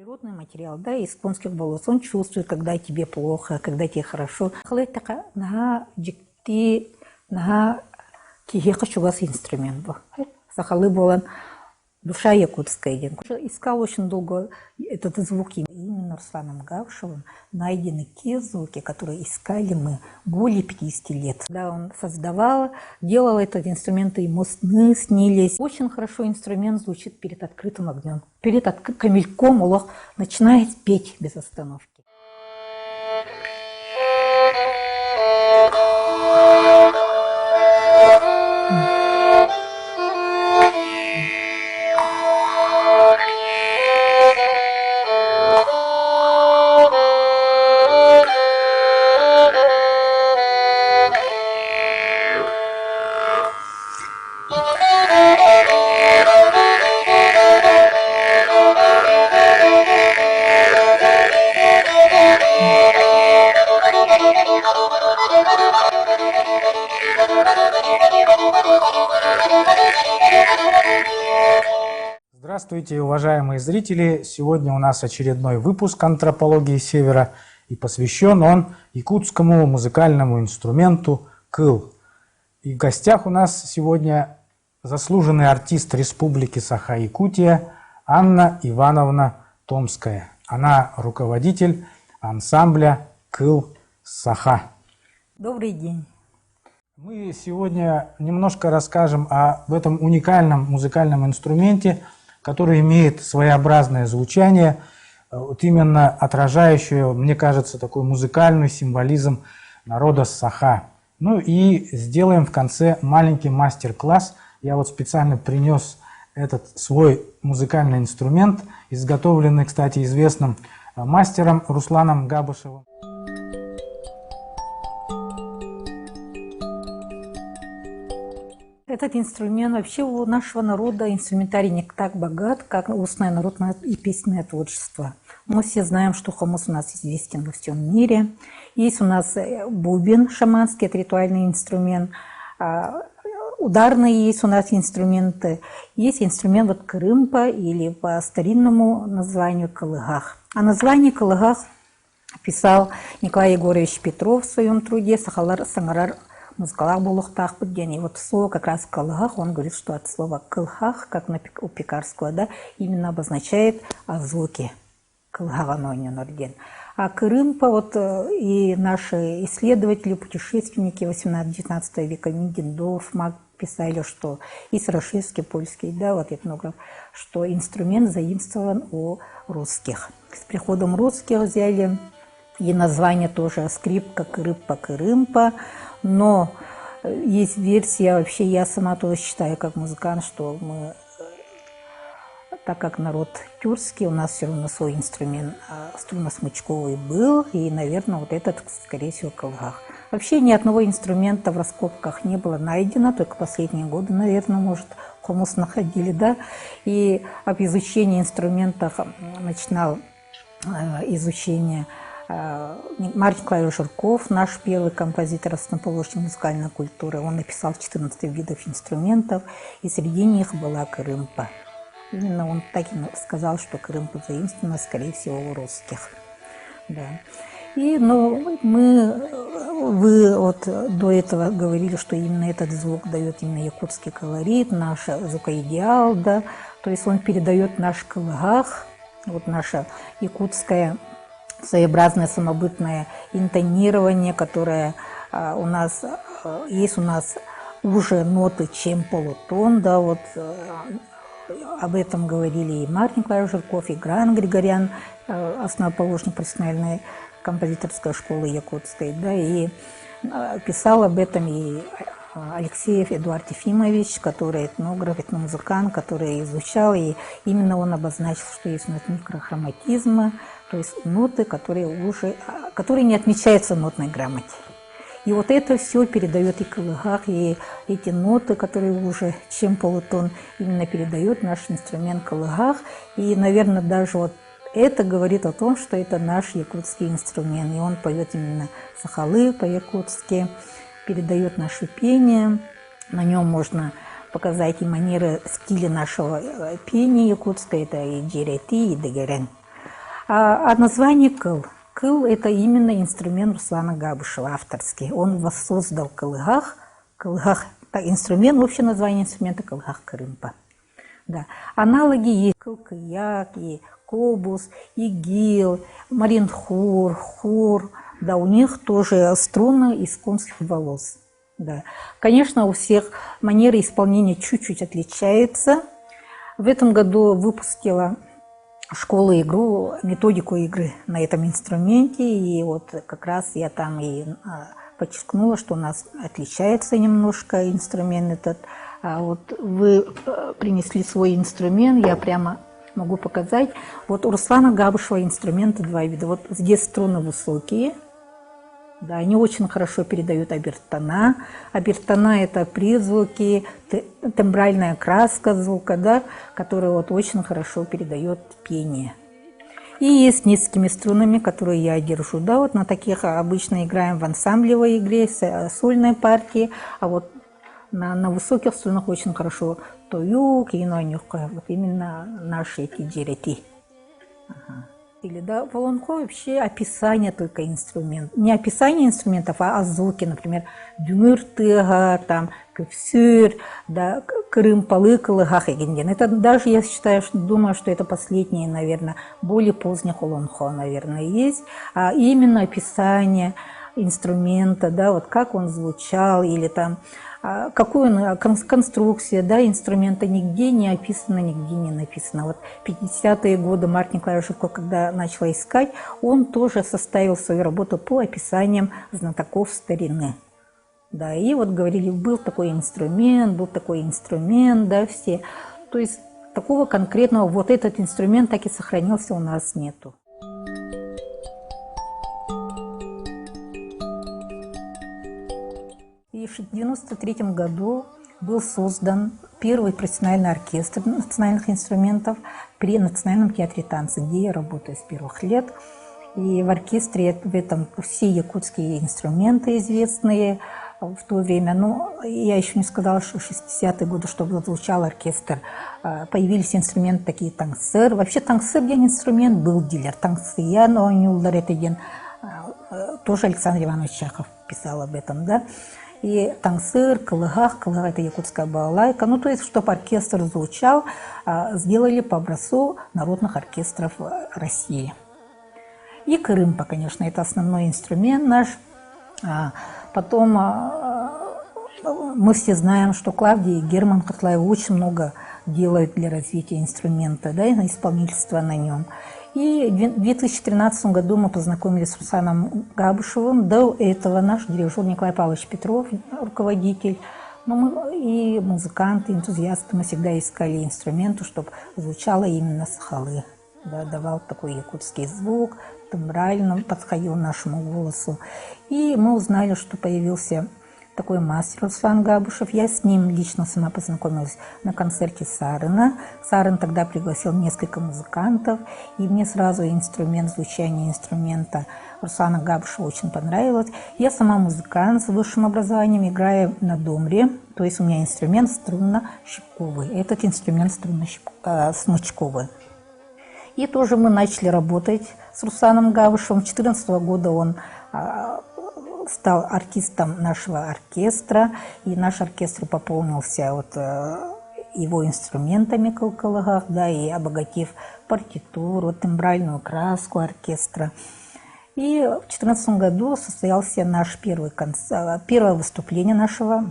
Природный материал, да, из конских волос. Он чувствует, когда тебе плохо, когда тебе хорошо. Халайтака нага джикти нага тихеха чугас инструмент был. Сахалы болан душа якутская. Искал очень долго этот звук. Именно Русланом Гавшевым найдены те звуки, которые искали мы более 50 лет. Да, он создавал, делал этот инструмент, и ему сны снились. Очень хорошо инструмент звучит перед открытым огнем. Перед камельком Улах начинает петь без остановки. Здравствуйте, уважаемые зрители! Сегодня у нас очередной выпуск «Антропологии Севера», и посвящен он якутскому музыкальному инструменту кыл. И в гостях у нас сегодня заслуженный артист Республики Саха-Якутия Анна Ивановна Томская. Она руководитель ансамбля «Кыл Саха». Добрый день! Мы сегодня немножко расскажем об этом уникальном музыкальном инструменте, который имеет своеобразное звучание, вот именно отражающее, мне кажется, такой музыкальный символизм народа Саха. Ну и сделаем в конце маленький мастер-класс. Я вот специально принес этот свой музыкальный инструмент, изготовленный, кстати, известным мастером Русланом Габышевым. Этот инструмент вообще у нашего народа инструментарий не так богат, как устное народное и песенное творчество. Мы все знаем, что хомус у нас известен во всем мире. Есть у нас бубен шаманский, это ритуальный инструмент. Ударные есть у нас инструменты. Есть инструмент вот крымпа или по старинному названию калыгах. А название калыгах писал Николай Егорович Петров в своем труде «Сахалар Сангарар музыкалах булухтах поддень». И вот слово как раз калыгах, он говорит, что от слова кылхах, как у Пекарского, да, именно обозначает звуки. А крымпа, вот и наши исследователи, путешественники 18-19 века, Мигендорф, Мак писали, что и Сарашевский, польский, да, вот этнограф, что инструмент заимствован у русских. С приходом русских взяли и название тоже скрипка, крыпа, крымпа, но есть версия, вообще я сама тоже считаю как музыкант, что мы, так как народ тюркский, у нас все равно свой инструмент струнно-смычковый был, и, наверное, вот этот, скорее всего, калыгах. Вообще ни одного инструмента в раскопках не было найдено, только последние годы, наверное, может, хомус находили, да, и об изучении инструментов начинал изучение Мартин Клавиш Жирков, наш первый композитор, основоположник музыкальной культуры. Он написал 14 видов инструментов, и среди них была крымпа. Именно он так и сказал, что крымпа заимствована, скорее всего, у русских. Да. И, вы вот до этого говорили, что именно этот звук дает именно якутский колорит, наш звукоидеал, да, то есть он передает наш калыгах, вот наша якутская своеобразное самобытное интонирование, которое у нас есть уже ноты, чем полутон, да, вот об этом говорили и Мартин Клавиш Жирков, и Гран Григорян, основоположник профессиональной композиторской школы якутской, да, и писал об этом и Алексеев Эдуард Ефимович, который этнограф, этномузыкант, который изучал, и именно он обозначил, что есть у нас микрохроматизмы, то есть ноты, которые не отмечаются в нотной грамоте. И вот это все передает и калыгах, и эти ноты, которые уже чем полутон, именно передает наш инструмент калыгах. И, наверное, даже вот это говорит о том, что это наш якутский инструмент. И он поет именно сахалы по-якутски, передает наше пение. На нем можно показать и манеры, стиля нашего пения якутского, это и джерети, и дегерен. А название кыл. Кыл – это именно инструмент Руслана Габышева, авторский. Он воссоздал кылгах. Кылгах – это инструмент, общее название инструмента кылгах Крымпа. Да. Аналоги есть кыл-кыяк, и кобус, игил, маринхур, хур. Да, у них тоже струны из конских волос. Да. Конечно, у всех манера исполнения чуть-чуть отличается. В этом году выпустила школа игру, методику игры на этом инструменте. И вот как раз я там и подчеркнула, что у нас отличается немножко инструмент этот. А вот вы принесли свой инструмент, я прямо могу показать. Вот у Руслана Габышева инструменты два вида. Вот здесь струны высокие. Да, они очень хорошо передают обертона. Обертона – это призвуки, тембральная краска звука, да, которая вот очень хорошо передает пение. И с низкими струнами, которые я держу. Да, вот на таких обычно играем в ансамблевой игре, сольной партии, а вот на высоких струнах очень хорошо тоюк и нонюка. Вот именно наши эти дерети. Ага. Или да, волонко вообще описание только инструментов. Не описание инструментов, а звуки, например, дюмюртыга, там, көвсюр, да, крым-палы, кылыгах и генген. Это даже, я считаю, думаю, что это последние, наверное, более поздних волонко, наверное, есть. А именно описание инструмента, да, вот как он звучал, или там, какую конструкция, да, инструмента нигде не описано, нигде не написано. Вот 50-е годы Марк Николаевич Живко, когда начал искать, он тоже составил свою работу по описаниям знатоков старины. Да, и вот говорили, был такой инструмент, да, все. То есть такого конкретного, вот этот инструмент так и сохранился, у нас нету. И в 1993 году был создан первый профессиональный оркестр национальных инструментов при Национальном театре танца, где я работаю с первых лет. И в оркестре в этом все якутские инструменты известные в то время. Но я еще не сказала, что в 60-е годы, чтобы звучал оркестр, появились инструменты такие тангсыр. Вообще тангсыр не инструмент, был дилер. Тангсыя, но тоже Александр Иванович Чехов писал об этом, да. И тангсыр, кылыгах, кылыгах – это якутская балалайка. Ну, то есть, чтобы оркестр звучал, сделали по образцу народных оркестров России. И крымпа, конечно, это основной инструмент наш. Потом мы все знаем, что Клавдия и Герман Котлаевы очень много делают для развития инструмента, да, и на исполнительство на нем. И в 2013 году мы познакомились с Русланом Габышевым. До этого наш дирижер Николай Павлович Петров, руководитель. Но мы и музыканты, энтузиасты, мы всегда искали инструменты, чтобы звучало именно сахалы. Да, давал такой якутский звук, тембрально подходил нашему голосу. И мы узнали, что появился такой мастер Руслан Габышев. Я с ним лично сама познакомилась на концерте Сарына. Сарын тогда пригласил несколько музыкантов, и мне сразу звучание инструмента Руслана Габышева очень понравилось. Я сама музыкант с высшим образованием, играю на домре, то есть у меня инструмент струнно-щипковый. Этот инструмент струнно-смычковый. И тоже мы начали работать с Русланом Габышевым. С 2014 года он стал артистом нашего оркестра, и наш оркестр пополнился вот его инструментами кылкылыгах, да, и обогатив партитуру, тембральную краску оркестра. И в 2014 году состоялся наш первое выступление нашего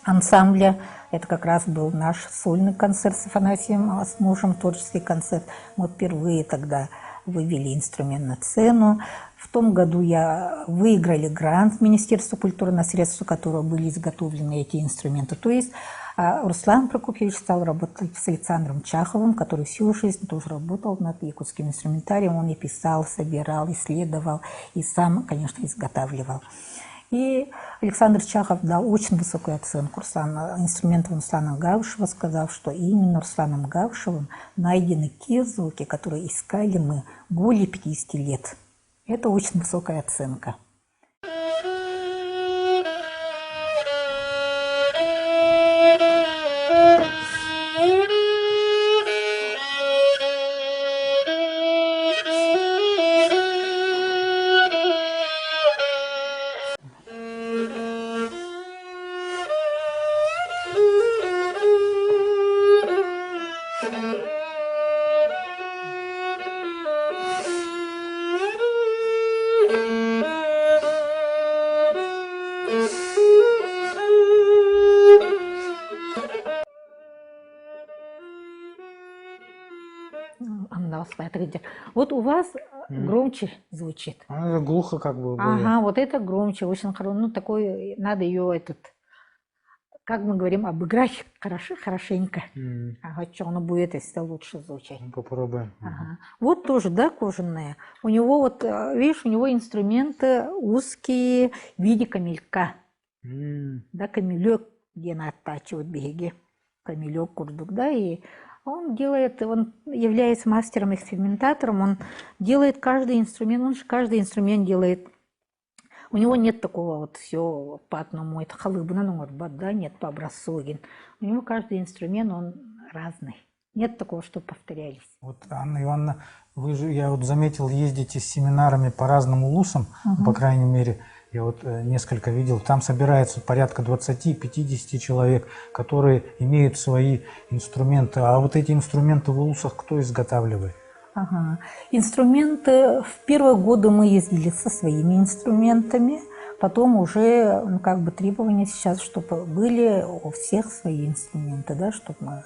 ансамбля. Это как раз был наш сольный концерт с Афанасием, с мужем, творческий концерт. Мы впервые тогда вывели инструмент на сцену. В том году выиграли грант Министерства культуры, на средства которого были изготовлены эти инструменты. То есть Руслан Прокопьевич стал работать с Александром Чаховым, который всю жизнь тоже работал над якутским инструментарием. Он и писал, собирал, исследовал, и сам, конечно, изготавливал. И Александр Чахов дал очень высокую оценку инструментам Руслана Габышева, сказав, что именно Русланом Габышевым найдены те звуки, которые искали мы более 50 лет. Это очень высокая оценка. Вот у вас громче звучит. Это глухо как бы было. Ага, вот это громче, очень хорошо. Ну, такой, надо ее, как мы говорим, обыграть хорошенько. Ага, что оно будет, если лучше звучать. Попробуем. Ага. Вот тоже, да, кожаная. У него вот, видишь, у него инструменты узкие в виде камелька. Да, камелек, где она оттачивает береги. Камелек, курдук, да, и он является мастером-экспериментатором, он делает каждый инструмент, он же каждый инструмент делает. У него нет такого вот все по одному, это халыбынан, да, нет по образцу. У него каждый инструмент, он разный. Нет такого, что повторялись. Вот, Анна Ивановна, вы же, я вот заметил, ездите с семинарами по разным улусам, по крайней мере, я вот несколько видел, там собирается порядка 20-50 человек, которые имеют свои инструменты. А вот эти инструменты в улусах кто изготавливает? Ага. Инструменты, в первые годы мы ездили со своими инструментами, потом уже, ну, как бы требования сейчас, чтобы были у всех свои инструменты, да, чтобы мы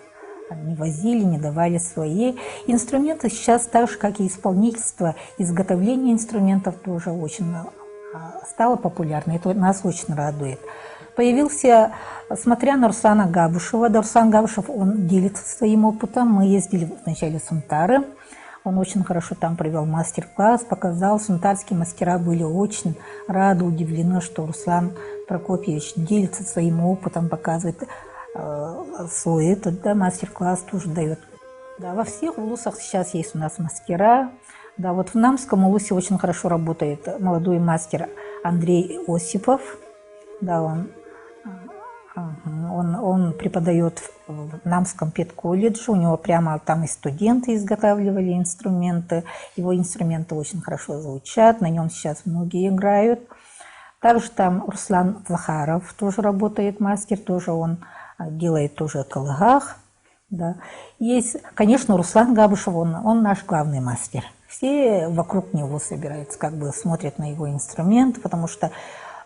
не возили, не давали свои. Инструменты сейчас, так же, как и исполнительство, изготовление инструментов тоже очень стало популярно. Это нас очень радует. Появился, смотря на Руслана Габышева, да, Руслан Габышев, он делится своим опытом. Мы ездили вначале в Сунтары, он очень хорошо там провел мастер-класс, показал. Сунтарские мастера были очень рады, удивлены, что Руслан Прокопьевич делится своим опытом, показывает свой этот, да, мастер-класс тоже дает. Да, во всех улусах сейчас есть у нас мастера. Да, вот в Намском улусе очень хорошо работает молодой мастер Андрей Осипов. Да, он преподает в Намском педколледже. У него прямо там и студенты изготавливали инструменты. Его инструменты очень хорошо звучат, на нем сейчас многие играют. Также там Руслан Захаров тоже работает, мастер, тоже он делает тоже калгах. Да. Есть, конечно, Руслан Габышев, он наш главный мастер. Все вокруг него собираются, как бы смотрят на его инструмент, потому что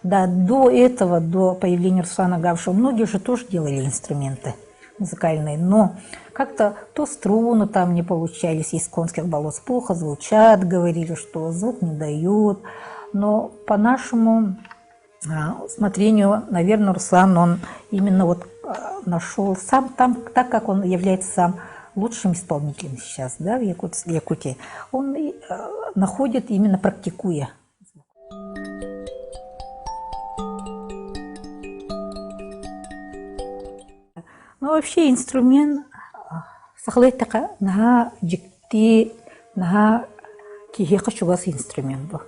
да, до этого, до появления Руслана Габышева, многие же тоже делали инструменты музыкальные, но как-то то струны там не получались, из конских болот плохо звучат, говорили, что звук не дают. Но по нашему смотрению, наверное, Руслан, он именно вот нашел сам там, так как он является сам лучшим исполнителем сейчас, да, в Якутии, он находит именно практикуя. Ну, вообще инструмент сахлайтака на жикти на кихеха чугас инструмент был.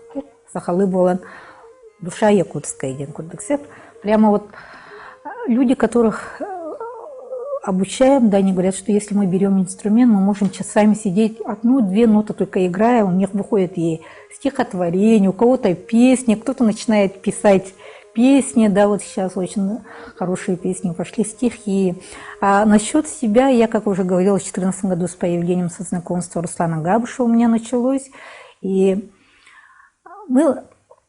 Сахалы болан душа якутская иден курдыксеп. Прямо вот люди, которых обучаем, да, они говорят, что если мы берем инструмент, мы можем часами сидеть, одну-две ноты только играя, у них выходит и стихотворение, у кого-то песни, кто-то начинает писать песни, да, вот сейчас очень хорошие песни пошли, стихи. А насчет себя, я, как уже говорила, в 2014 году с появлением со знакомства Руслана Габышева у меня началось, и мы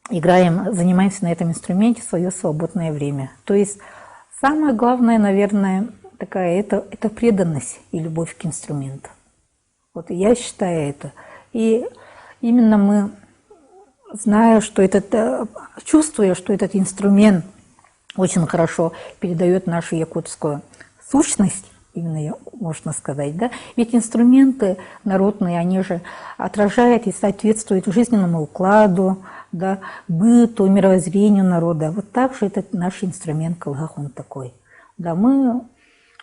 играем, занимаемся на этом инструменте в свое свободное время. То есть самое главное, наверное, такая, это преданность и любовь к инструменту. Вот я считаю это. И именно мы, зная, что чувствуя, что этот инструмент очень хорошо передает нашу якутскую сущность, именно можно сказать, да, ведь инструменты народные, они же отражают и соответствуют жизненному укладу, да, быту, мировоззрению народа. Вот так же этот наш инструмент калгах, он такой. Да,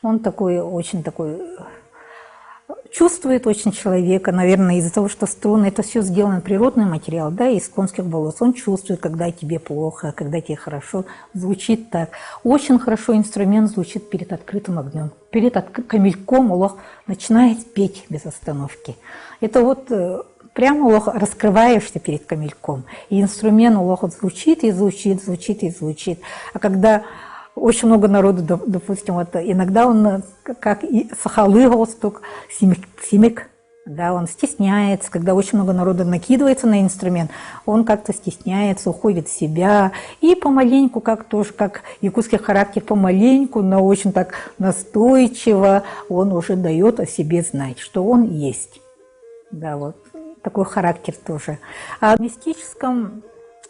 он такой, очень такой, чувствует очень человека, наверное, из-за того, что струны, это все сделано природный материал, да, из конских волос. Он чувствует, когда тебе плохо, когда тебе хорошо, звучит так. Очень хорошо инструмент звучит перед открытым огнем. Перед камельком Улох начинает петь без остановки. Это вот прямо Улох раскрываешься перед камельком, и инструмент Улох звучит и звучит, звучит и звучит. А когда очень много народу, допустим, вот иногда он, как и сахалы галстук, симик, да, он стесняется, когда очень много народу накидывается на инструмент, он как-то стесняется, уходит в себя, и помаленьку, как якутский характер, помаленьку, но очень так настойчиво он уже дает о себе знать, что он есть. Да, вот такой характер тоже. А в мистическом,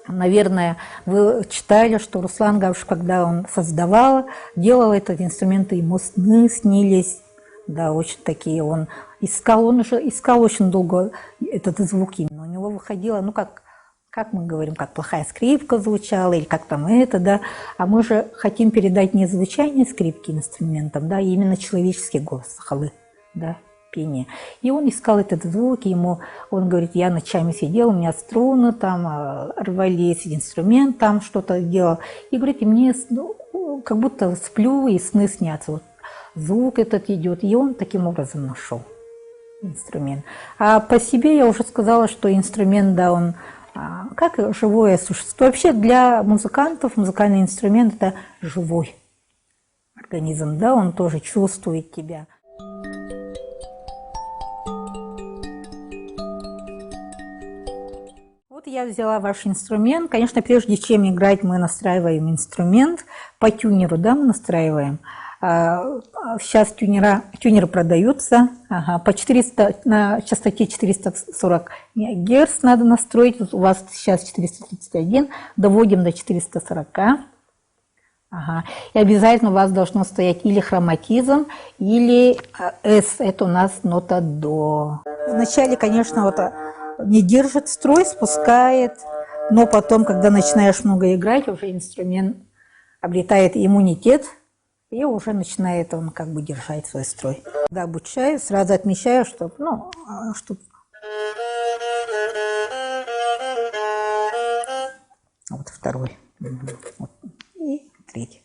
наверное, вы читали, что Руслан Гавш, когда он создавал, делал этот инструмент, и ему сны снились, да, очень такие. Он уже искал очень долго этот звук именно. У него выходило, ну, как мы говорим, как плохая скрипка звучала, или как там это, да. А мы же хотим передать не звучание скрипки инструментом, да, а именно человеческий голос, халы, да, пение. И он искал этот звук, он говорит, я ночами сидел, у меня струны там рвались, инструмент там что-то делал. И говорит, и мне как будто сплю, и сны снятся. Вот звук этот идет, и он таким образом нашел инструмент. А по себе я уже сказала, что инструмент, да, он как живое существо. Вообще для музыкантов музыкальный инструмент – это живой организм, да, он тоже чувствует тебя. Вот я взяла ваш инструмент. Конечно, прежде чем играть, мы настраиваем инструмент по тюнеру, да, мы настраиваем. Сейчас тюнеры продаются, по 400, на частоте 440 Гц надо настроить, у вас сейчас 431, доводим до 440. И обязательно у вас должно стоять или хроматизм, или С, это у нас нота до. Вначале, конечно, вот не держит строй, спускает, но потом, когда начинаешь много играть, уже инструмент обретает иммунитет, и уже начинает он как бы держать свой строй. Когда обучаю, сразу отмечаю, чтобы, вот второй. Вот. И третий.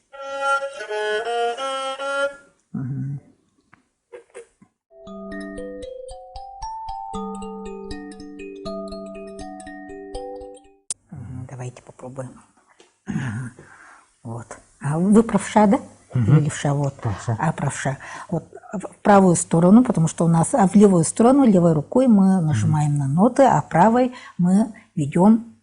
Давайте попробуем. Вот. А вы правша, да? Или левша, вот. Правша. Правша. Вот в правую сторону, потому что у нас, в левую сторону, левой рукой мы нажимаем на ноты, а правой мы ведем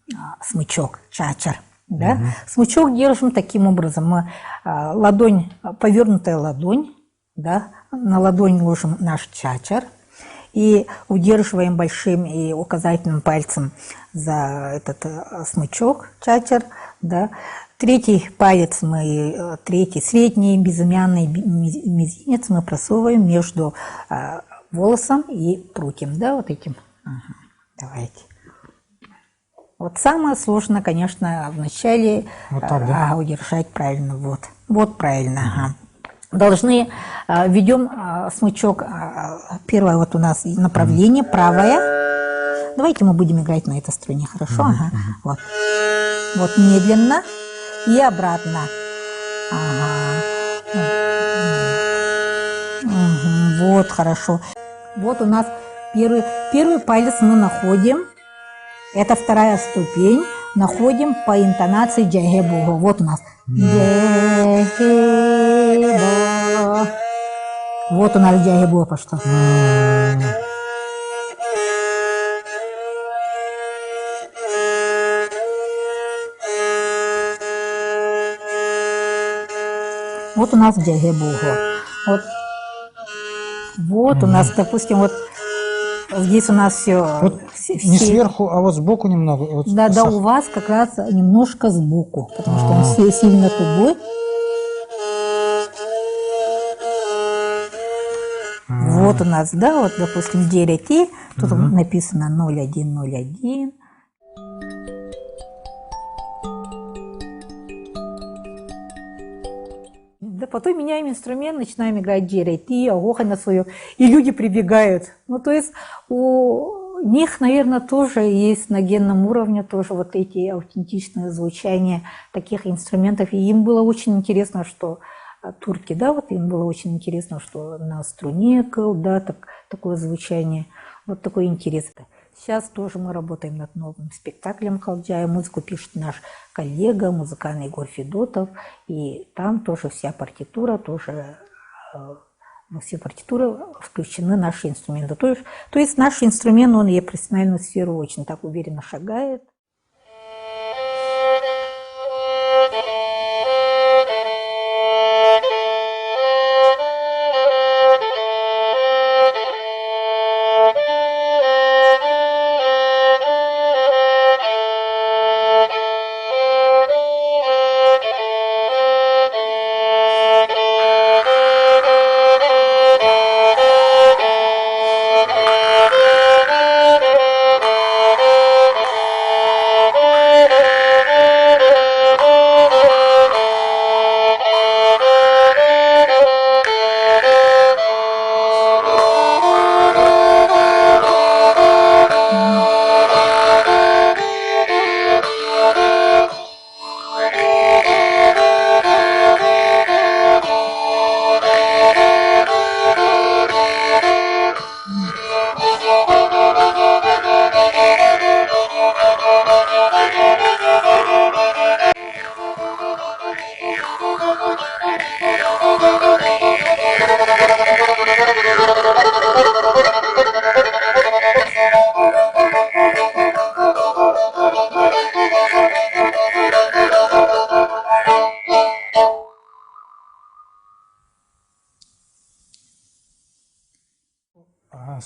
смычок, чачар. Да? Смычок держим таким образом. Мы ладонь, повернутая ладонь, да? На ладонь ложим наш чачар и удерживаем большим и указательным пальцем за этот смычок, чачар, да? Третий палец третий средний безымянный мизинец мы просовываем между волосом и прутьем, да, вот этим. Давайте. Вот самое сложное, конечно, вначале вот так, да? удержать правильно, вот. Вот правильно, Должны, ведем смычок, первое вот у нас направление, правое. Давайте мы будем играть на этой струне, хорошо? Вот. Вот медленно. И обратно. Вот, хорошо. Вот у нас первый палец мы находим. Это вторая ступень. Находим по интонации джагебуга. Вот у нас. Джагеба. Вот у нас джагебуга пошла. Вот у нас джагебуга. Вот у нас, допустим, вот здесь у нас все. Вот не сверху, а вот сбоку немного. Вот да, у вас как раз немножко сбоку, потому что он сильно тугой. Вот у нас, да, вот, допустим, дерети, тут написано 0101. Да, потом меняем инструмент, начинаем играть джерейти, агоха на свое, и люди прибегают. Ну, то есть у них, наверное, тоже есть на генном уровне тоже вот эти аутентичные звучания таких инструментов. И им было очень интересно, что турки, да, вот им было очень интересно, что на струне, да, такое звучание, вот такой интерес. Сейчас тоже мы работаем над новым спектаклем «Халджая». Музыку пишет наш коллега, музыкальный Егор Федотов. И там тоже вся партитура, во все партитуры включены наши инструменты. То есть наш инструмент, он и профессиональную сферу очень так уверенно шагает.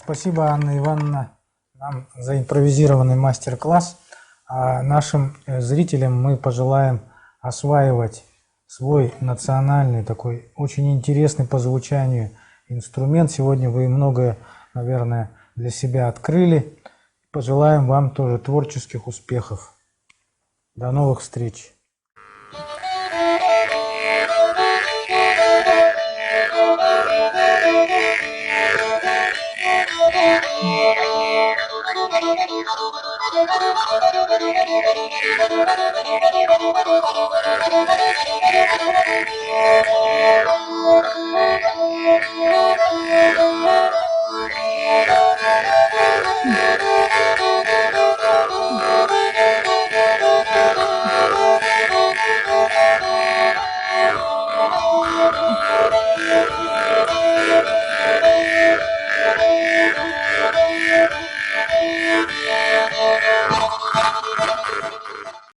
Спасибо, Анна Ивановна, нам за импровизированный мастер-класс. А нашим зрителям мы пожелаем осваивать свой национальный, такой очень интересный по звучанию инструмент. Сегодня вы многое, наверное, для себя открыли. Пожелаем вам тоже творческих успехов. До новых встреч!